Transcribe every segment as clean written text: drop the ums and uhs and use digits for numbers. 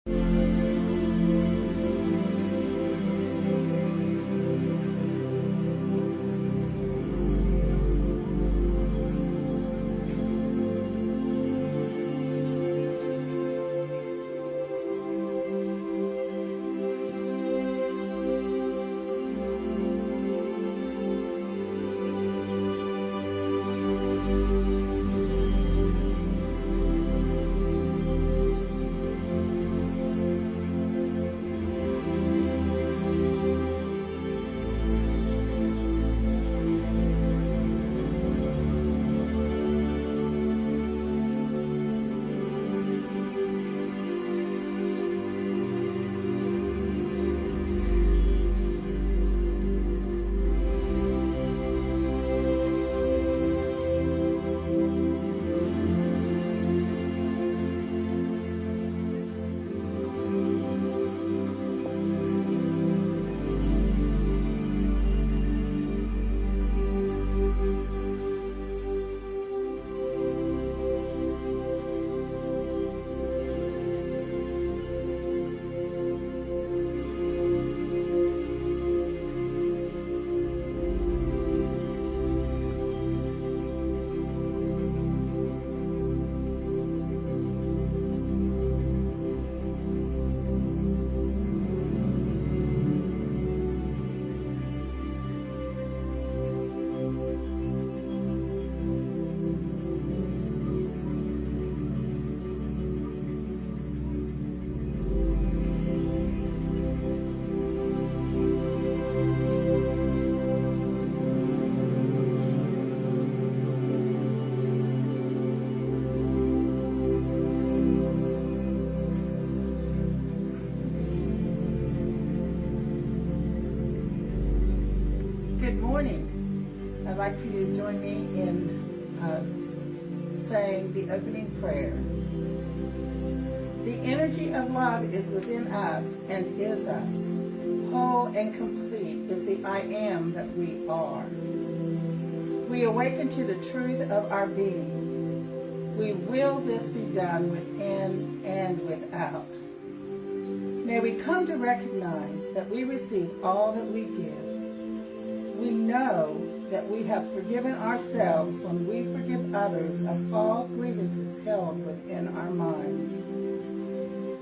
Good morning. I'd like for you to join me in saying the opening prayer. The energy of love is within us and is us. Whole and complete is the I am that we are. We awaken to the truth of our being. We will this be done within and without. May we come to recognize that we receive all that we give. We know that we have forgiven ourselves when we forgive others of all grievances held within our minds.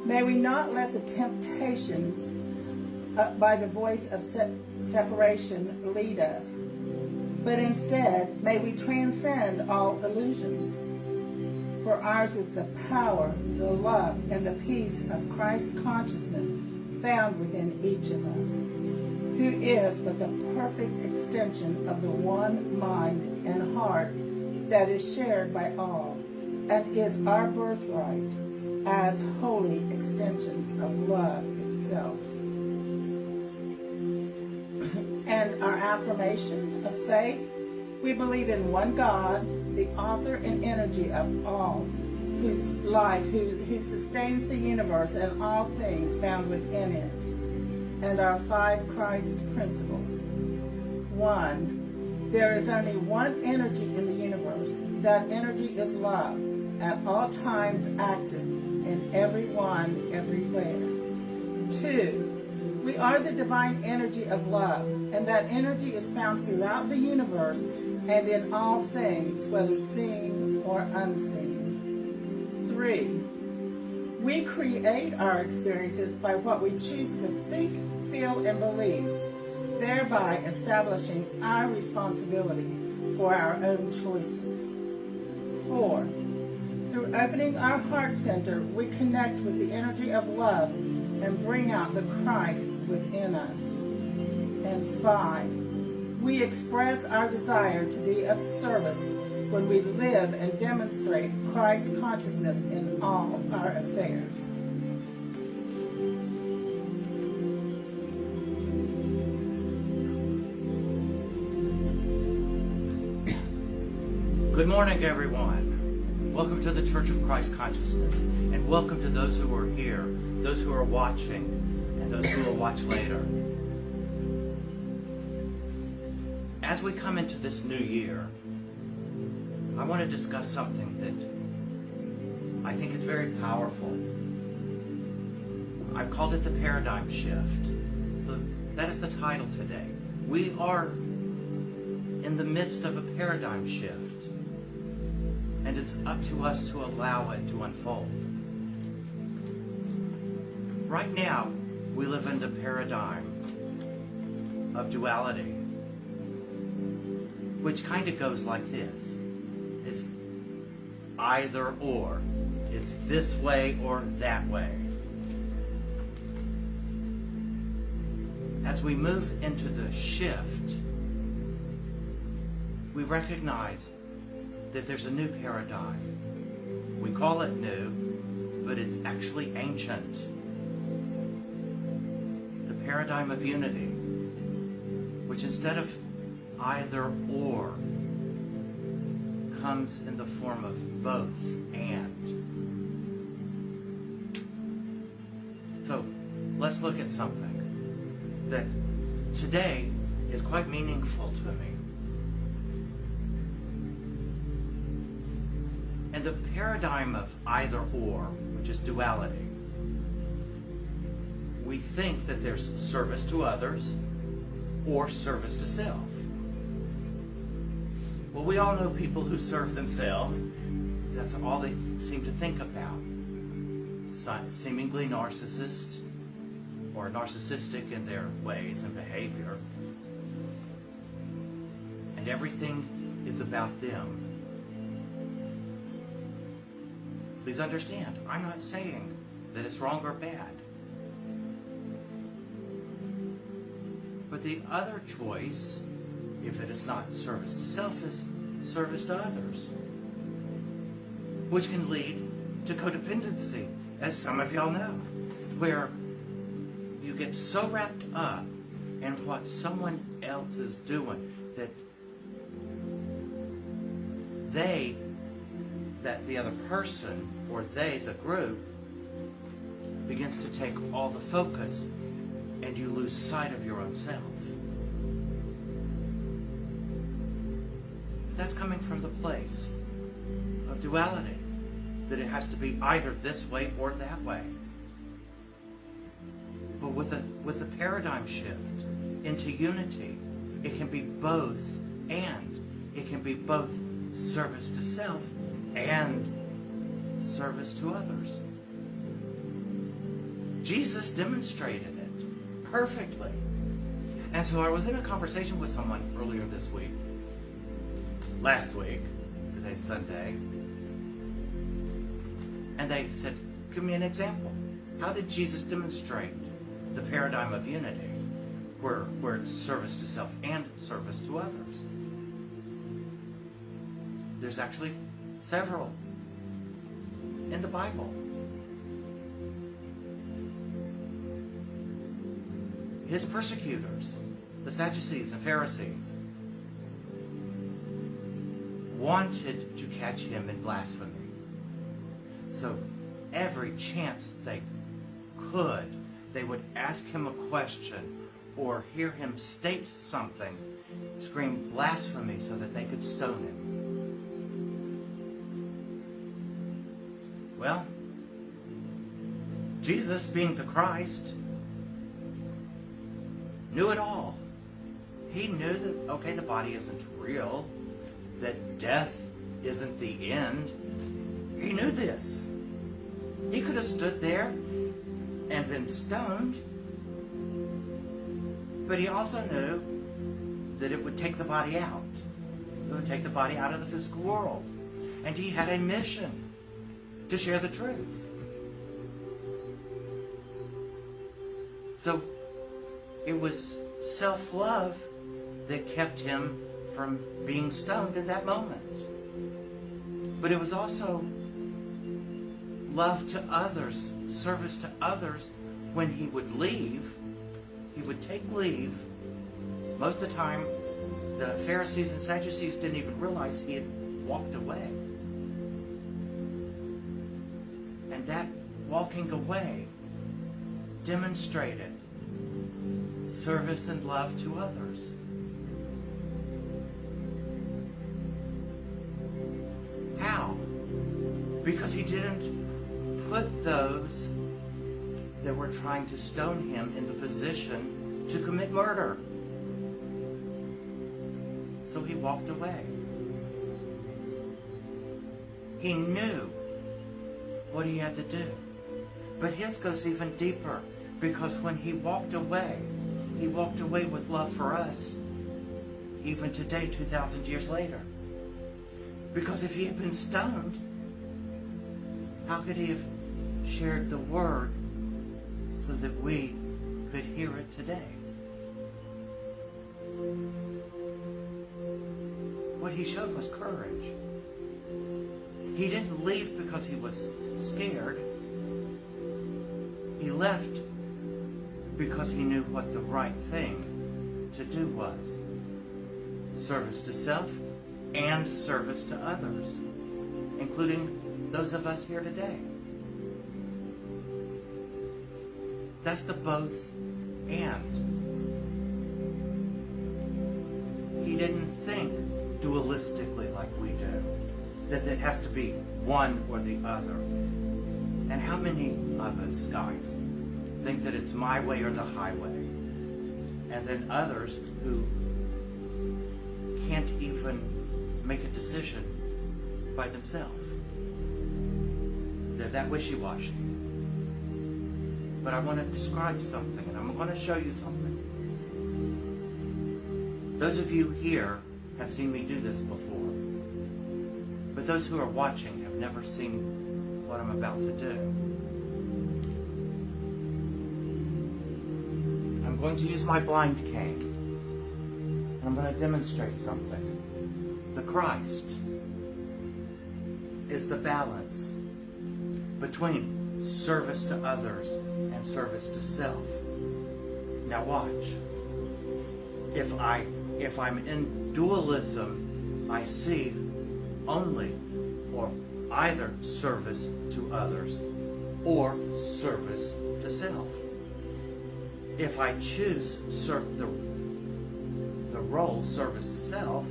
May we not let the temptations by the voice of separation lead us, but instead may we transcend all illusions. For ours is the power, the love, and the peace of Christ's consciousness found within each of us, who is but the perfect extension of the one mind and heart that is shared by all, and is our birthright as holy extensions of love itself. And our affirmation of faith: we believe in one God, the author and energy of all, whose life, who sustains the universe and all things found within it, and our 5 Christ principles. 1. There is only one energy in the universe. That energy is love, at all times active, in everyone, everywhere. 2. We are the divine energy of love, and that energy is found throughout the universe and in all things, whether seen or unseen. 3. We create our experiences by what we choose to think, feel, and believe, thereby establishing our responsibility for our own choices. 4. Through opening our heart center, we connect with the energy of love and bring out the Christ within us. And 5. We express our desire to be of service when we live and demonstrate Christ's consciousness in all our affairs. Good morning, everyone. Welcome to the Church of Christ Consciousness, and welcome to those who are here, those who are watching, and those who will watch later. As we come into this new year, I want to discuss something that I think is very powerful. I've called it the paradigm shift. So that is the title today. We are in the midst of a paradigm shift, and it's up to us to allow it to unfold. Right now, we live in the paradigm of duality, which kind of goes like this. It's either or. It's this way or that way. As we move into the shift, we recognize that there's a new paradigm. We call it new, but it's actually ancient. The paradigm of unity, which instead of either or, comes in the form of both and. So let's look at something that today is quite meaningful to me. And the paradigm of either or, which is duality, we think that there's service to others or service to self. Well, we all know people who serve themselves. That's all they seem to think about. Seemingly narcissist or narcissistic in their ways and behavior. And everything is about them. Please understand, I'm not saying that it's wrong or bad. But the other choice, if it is not service to self, is service to others, which can lead to codependency, as some of y'all know, where you get so wrapped up in what someone else is doing that the other person, or the group, begins to take all the focus, and you lose sight of your own self. That's coming from the place of duality, that it has to be either this way or that way. But with the paradigm shift into unity, it can be both and. It can be both service to self and service to others. Jesus demonstrated it perfectly. And so I was in a conversation with someone earlier this week, last week, today's Sunday, and they said, give me an example. How did Jesus demonstrate the paradigm of unity, where it's service to self and service to others? There's actually several in the Bible. His persecutors, the Sadducees and Pharisees, wanted to catch him in blasphemy. So every chance they could, they would ask him a question or hear him state something, scream blasphemy so that they could stone him. Well, Jesus, being the Christ, knew it all. He knew that, okay, the body isn't real, that death isn't the end. He knew this. He could have stood there and been stoned, but he also knew that it would take the body out. It would take the body out of the physical world. And he had a mission to share the truth. So it was self-love that kept him from being stoned in that moment. But it was also love to others, service to others. When he would leave, he would take leave. Most of the time, the Pharisees and Sadducees didn't even realize he had walked away. And that walking away demonstrated service and love to others. How? Because he didn't put those that were trying to stone him in the position to commit murder. So he walked away. He knew what he had to do. But his goes even deeper, because when he walked away with love for us, even today, 2,000 years later. Because if he had been stoned, how could he have shared the word so that we could hear it today? What he showed was courage. He didn't leave because he was scared. He left because he knew what the right thing to do was. Service to self and service to others, including those of us here today. That's the both and. He didn't think dualistically like we do, that it has to be one or the other. And how many of us, guys, think that it's my way or the highway? And then others who can't even make a decision by themselves. They're that wishy-washy. But I want to describe something, and I'm going to show you something. Those of you here have seen me do this before. But those who are watching have never seen what I'm about to do. I'm going to use my blind cane. And I'm going to demonstrate something. The Christ is the balance between service to others and service to self. Now watch. If I'm in dualism, I see only or either service to others or service to self. If I choose the role service to self,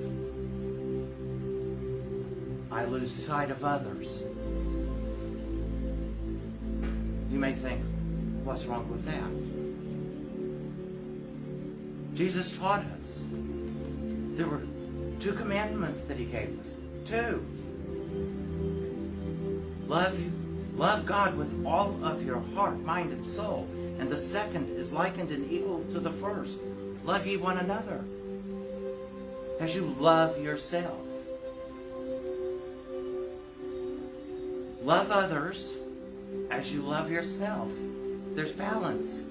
I lose sight of others. You may think, what's wrong with that? Jesus taught us. There were 2 commandments that he gave us. 2. Love God with all of your heart, mind, and soul. And the second is likened and equal to the first. Love ye one another as you love yourself. Love others as you love yourself. There's balance.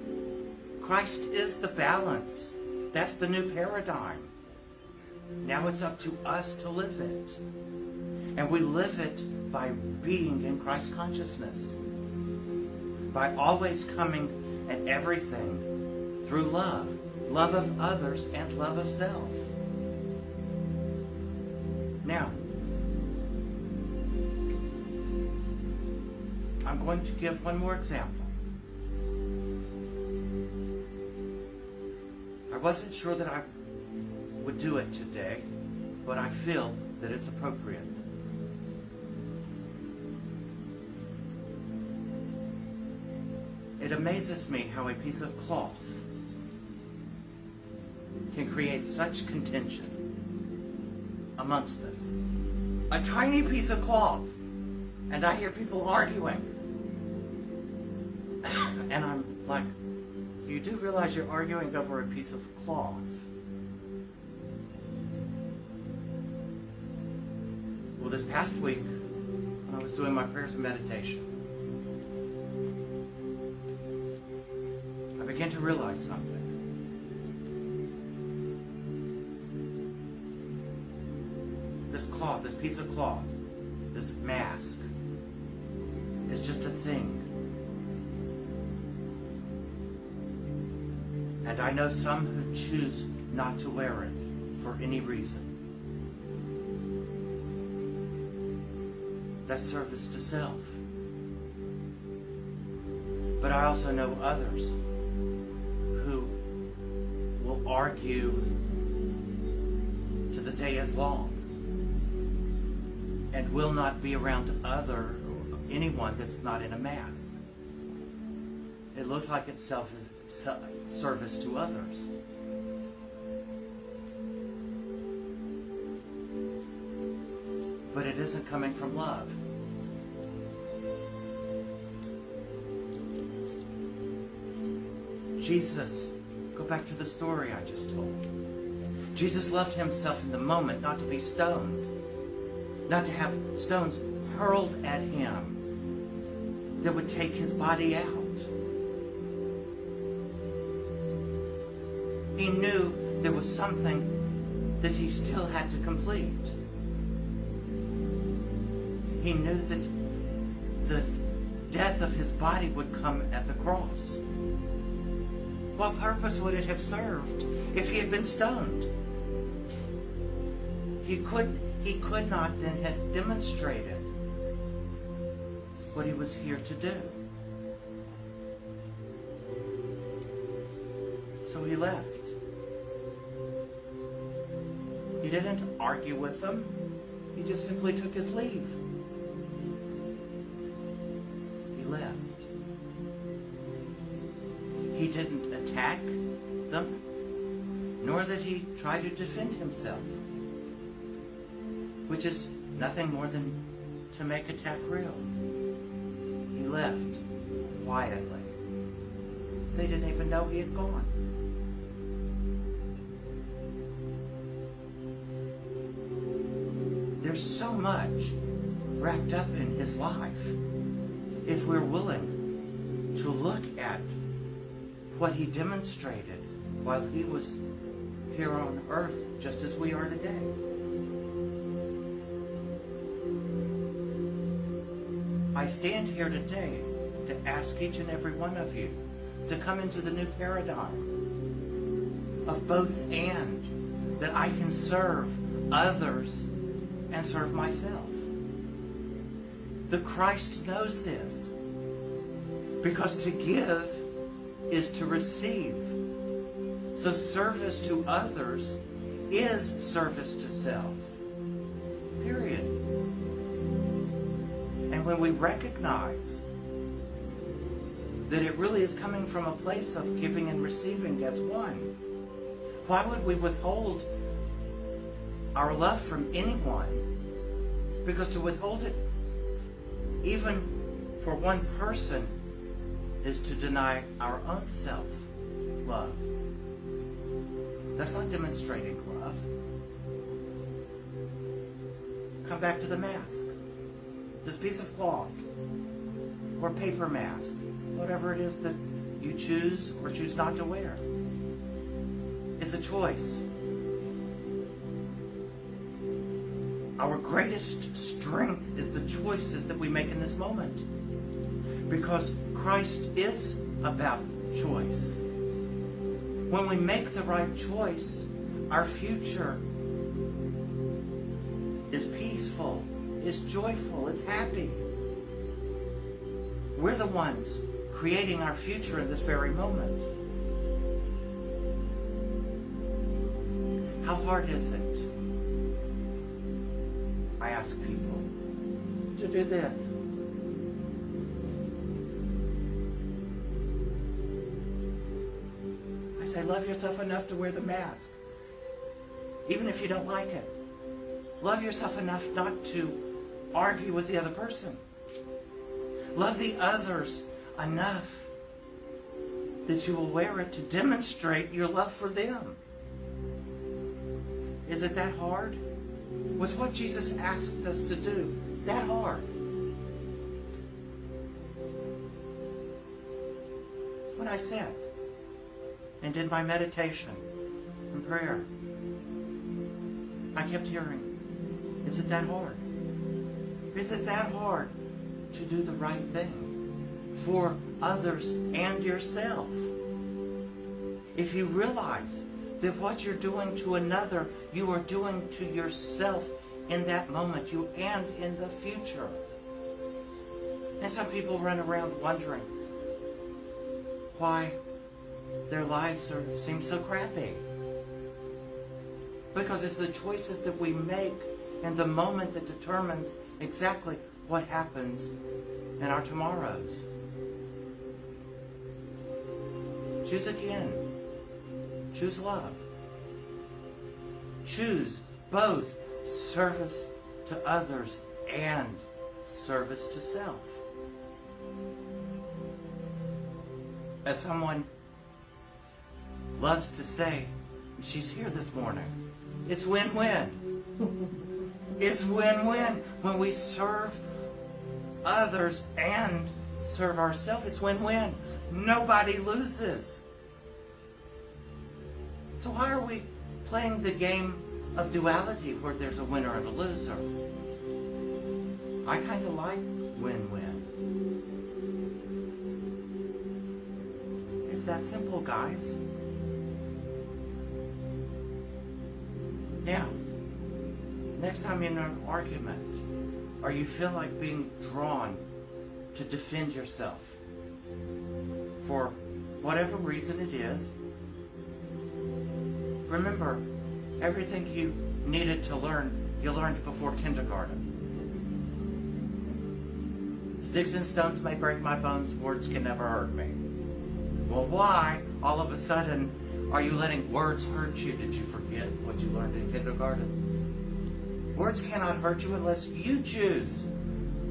Christ is the balance. That's the new paradigm. Now it's up to us to live it. And we live it by being in Christ consciousness. By always coming at everything through love. Love of others and love of self. Now, I'm going to give one more example. I wasn't sure that I would do it today, but I feel that it's appropriate. It amazes me how a piece of cloth can create such contention amongst us. A tiny piece of cloth, and I hear people arguing. And I'm like, you do realize you're arguing over a piece of cloth. Well, this past week, when I was doing my prayers and meditation, I began to realize something. This cloth, this piece of cloth, this mask, is just a thing. And I know some who choose not to wear it for any reason. That's service to self. But I also know others who will argue till the day is long and will not be around anyone that's not in a mask. it looks like it's service to others. But it isn't coming from love. Jesus, go back to the story I just told. Jesus loved himself in the moment, not to be stoned, not to have stones hurled at him that would take his body out. He knew there was something that he still had to complete. He knew that the death of his body would come at the cross. What purpose would it have served if he had been stoned? He could not then have demonstrated what he was here to do. So he left. He didn't argue with them. He just simply took his leave. He left. He didn't attack them, nor did he try to defend himself, which is nothing more than to make attack real. He left quietly. They didn't even know he had gone. There's so much wrapped up in his life. If we're willing to look at what he demonstrated while he was here on earth, just as we are today. I stand here today to ask each and every one of you to come into the new paradigm of both and, that I can serve others and serve myself. The Christ knows this, because to give is to receive. So service to others is service to self. Period. And when we recognize that it really is coming from a place of giving and receiving as one, why would we withhold our love from anyone? Because to withhold it even for one person is to deny our own self-love. That's not demonstrating love. Come back to the mask. This piece of cloth or paper mask, whatever it is that you choose or choose not to wear, is a choice. Our greatest strength is the choices that we make in this moment, because Christ is about choice. When we make the right choice, our future is peaceful, is joyful, it's happy. We're the ones creating our future in this very moment. How hard is it, I ask people, to do this? I say, love yourself enough to wear the mask, even if you don't like it. Love yourself enough not to argue with the other person. Love the others enough that you will wear it to demonstrate your love for them. Is it that hard? Was what Jesus asked us to do that hard? When I sat and did my meditation and prayer, I kept hearing, is it that hard? Is it that hard to do the right thing for others and yourself? If you realize that what you're doing to another, you are doing to yourself in that moment, and in the future. And some people run around wondering why their lives seem so crappy. Because it's the choices that we make in the moment that determines exactly what happens in our tomorrows. Choose again. Choose love. Choose both service to others and service to self. As someone loves to say, she's here this morning, it's win-win. It's win-win. When we serve others and serve ourselves, it's win-win. Nobody loses. So why are we playing the game of duality where there's a winner and a loser? I kind of like win-win. It's that simple, guys. Now, next time you're in an argument, or you feel like being drawn to defend yourself for whatever reason it is, remember, everything you needed to learn, you learned before kindergarten. Sticks and stones may break my bones, words can never hurt me. Well, why, all of a sudden, are you letting words hurt you? Did you forget what you learned in kindergarten? Words cannot hurt you unless you choose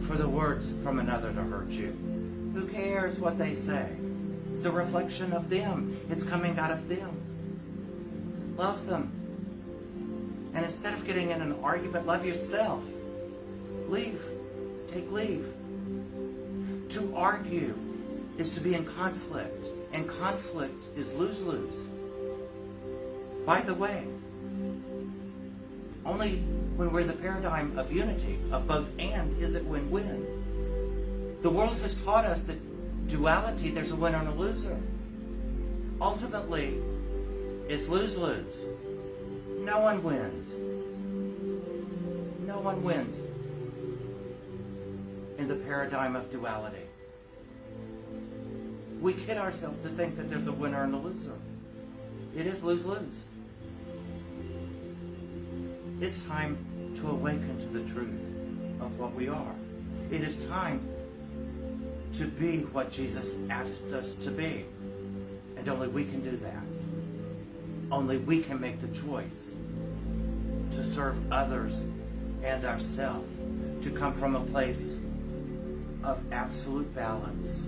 for the words from another to hurt you. Who cares what they say? It's a reflection of them. It's coming out of them. Love them. And instead of getting in an argument, love yourself. Leave. Take leave. To argue is to be in conflict. And conflict is lose-lose. By the way, only when we're in the paradigm of unity, of both and, is it win-win. The world has taught us that duality, there's a winner and a loser. Ultimately, it's lose-lose. No one wins. No one wins in the paradigm of duality. We kid ourselves to think that there's a winner and a loser. It is lose-lose. It's time to awaken to the truth of what we are. It is time to be what Jesus asked us to be. And only we can do that. Only we can make the choice to serve others and ourselves, to come from a place of absolute balance.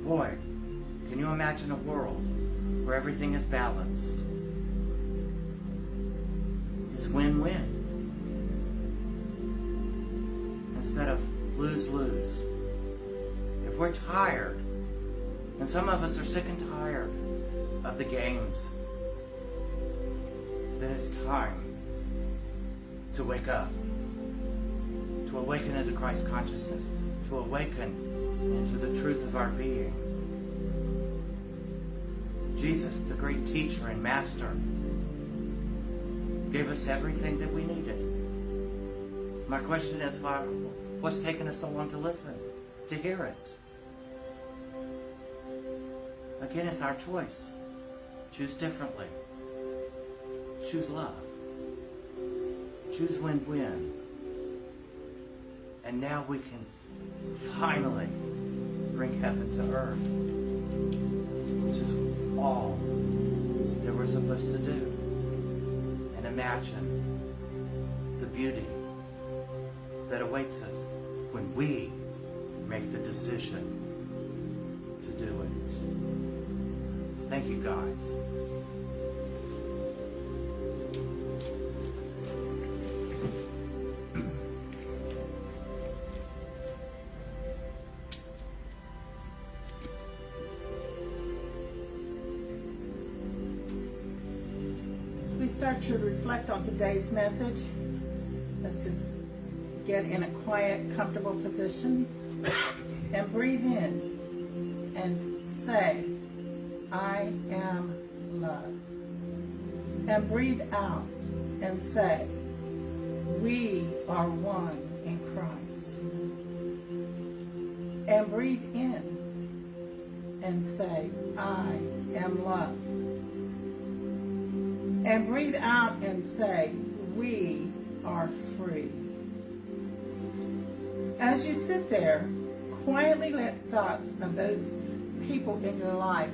Boy, can you imagine a world where everything is balanced? It's win-win. Instead of lose-lose. If we're tired, and some of us are sick and tired of the games, then it's time to wake up, to awaken into Christ consciousness, to awaken into the truth of our being. Jesus, the great teacher and master, gave us everything that we needed. My question is, what's taken us so long to listen, to hear it? Again, it's our choice. Choose differently. Choose love. Choose win-win. And now we can finally bring heaven to earth, which is all that we're supposed to do. And imagine the beauty that awaits us when we make the decision to do it. Thank you, guys. Start to reflect on today's message. Let's just get in a quiet, comfortable position and breathe in and say, I am love. And breathe out and say, we are one in Christ. And breathe in and say, I am love. And breathe out and say, we are free. As you sit there, quietly let thoughts of those people in your life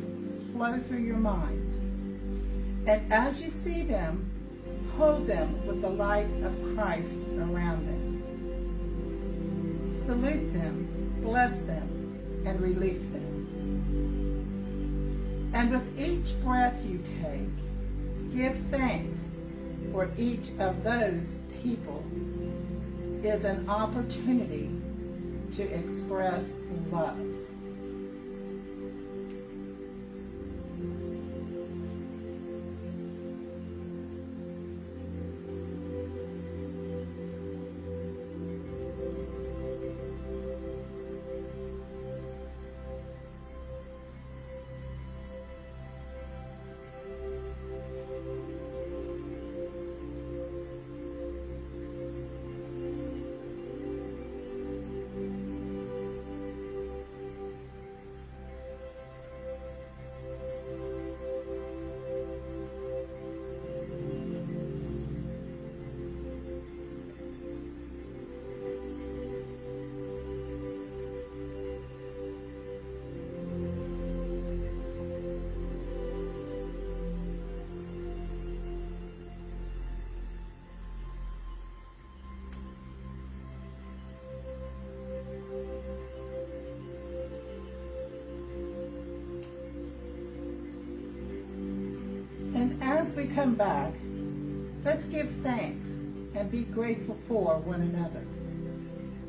flow through your mind. And as you see them, hold them with the light of Christ around them. Salute them, bless them, and release them. And with each breath you take, give thanks, for each of those people is an opportunity to express love. And as we come back, let's give thanks and be grateful for one another.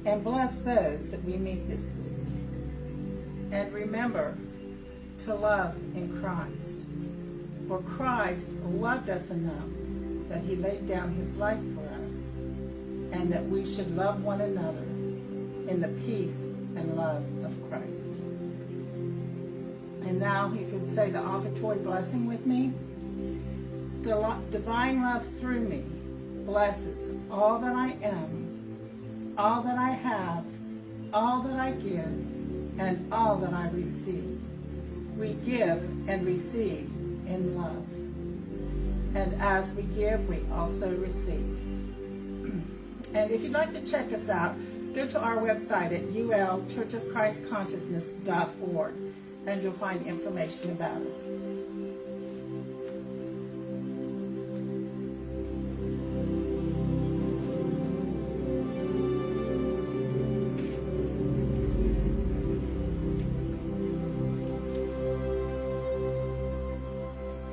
And bless those that we meet this week. And remember to love in Christ. For Christ loved us enough that he laid down his life for us, and that we should love one another in the peace and love of Christ. And now, if you'd say the offertory blessing with me. Divine love through me blesses all that I am, all that I have, all that I give, and all that I receive. We give and receive in love. And as we give, we also receive. And if you'd like to check us out, go to our website at ulchurchofchristconsciousness.org, and you'll find information about us.